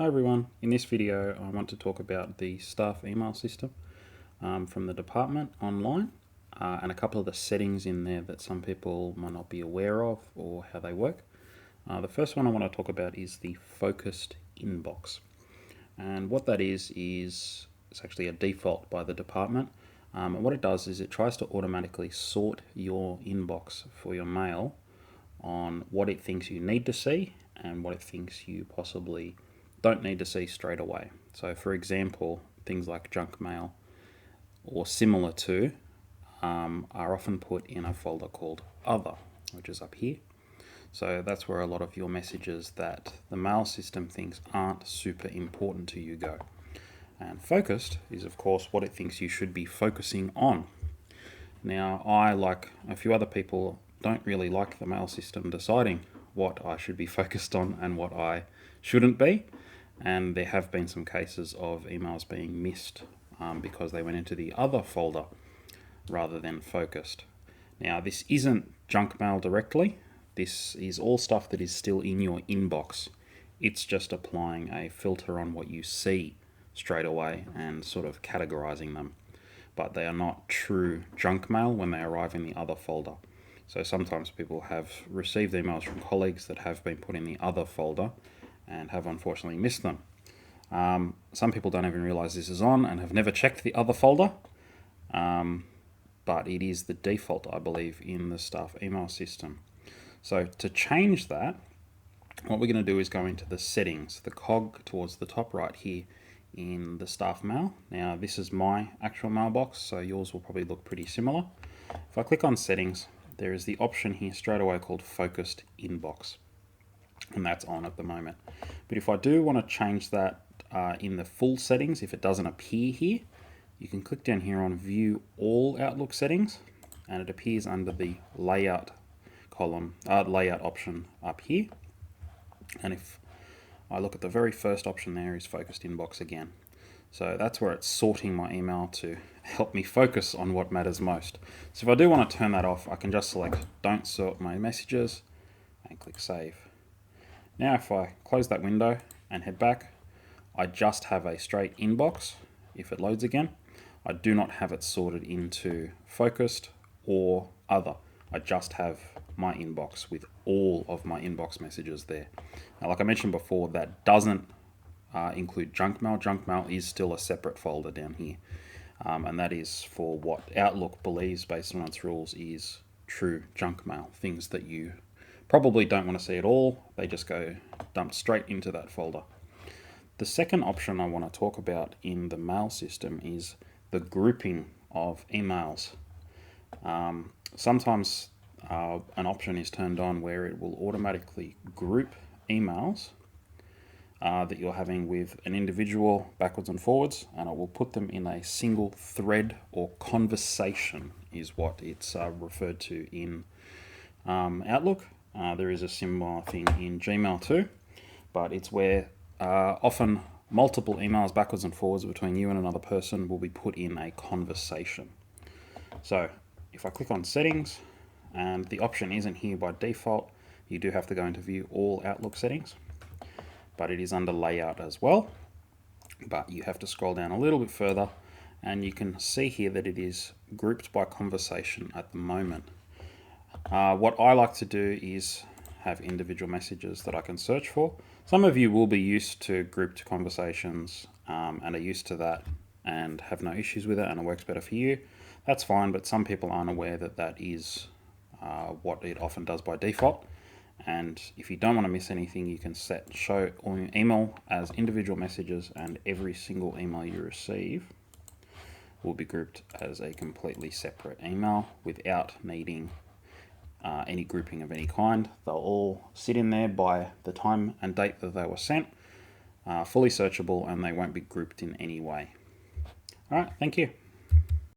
Hi everyone, in this video I want to talk about the staff email system from the department online and a couple of the settings in there that some people might not be aware of or how they work. The first one I want to talk about is the focused inbox, and what that is it's actually a default by the department, and what it does is it tries to automatically sort your inbox for your mail on what it thinks you need to see and what it thinks you possibly don't need to see straight away. So for example, things like junk mail or similar to are often put in a folder called Other, which is up here. So that's where a lot of your messages that the mail system thinks aren't super important to you go. And focused is of course what it thinks you should be focusing on. Now I, like a few other people, don't really like the mail system deciding what I should be focused on and what I shouldn't be. And there have been some cases of emails being missed because they went into the other folder rather than focused. Now this isn't junk mail directly. This is all stuff that is still in your inbox. It's just applying a filter on what you see straight away and sort of categorizing them. But they are not true junk mail when they arrive in the other folder. So sometimes people have received emails from colleagues that have been put in the other folder and have unfortunately missed them. Some people don't even realize this is on and have never checked the other folder, but it is the default, I believe, in the staff email system. So to change that, what we're going to do is go into the settings, the cog towards the top right here in the staff mail. Now this is my actual mailbox, so yours will probably look pretty similar. If I click on settings, there is the option here straight away called focused inbox, and that's on at the moment. But if I do want to change that in the full settings, if it doesn't appear here, you can click down here on view all Outlook settings and it appears under the layout column, layout option up here. And if I look at the very first option, there is focused inbox again. So that's where it's sorting my email to help me focus on what matters most. So if I do want to turn that off, I can just select don't sort my messages and click save. Now if I close that window and head back, I just have a straight inbox. If it loads again, I do not have it sorted into focused or other. I just have my inbox with all of my inbox messages there. Now, like I mentioned before, that doesn't include junk mail. Junk mail is still a separate folder down here. And that is for what Outlook believes, based on its rules, is true junk mail. Things that you probably don't want to see at all. They just go dumped straight into that folder. The second option I want to talk about in the mail system is the grouping of emails. Sometimes an option is turned on where it will automatically group emails that you're having with an individual backwards and forwards, and it will put them in a single thread or conversation is what it's referred to in Outlook. There is a similar thing in Gmail too, but it's where often multiple emails backwards and forwards between you and another person will be put in a conversation. So if I click on settings, and the option isn't here by default, you do have to go into view all Outlook settings, but it is under layout as well. But you have to scroll down a little bit further and you can see here that it is grouped by conversation at the moment. What I like to do is have individual messages that I can search for. Some of you will be used to grouped conversations and are used to that and have no issues with it and it works better for you. That's fine, but some people aren't aware that that is what it often does by default. And if you don't want to miss anything, you can set show email as individual messages, and every single email you receive will be grouped as a completely separate email without needing any grouping of any kind. They'll all sit in there by the time and date that they were sent, fully searchable, and they won't be grouped in any way. All right, thank you.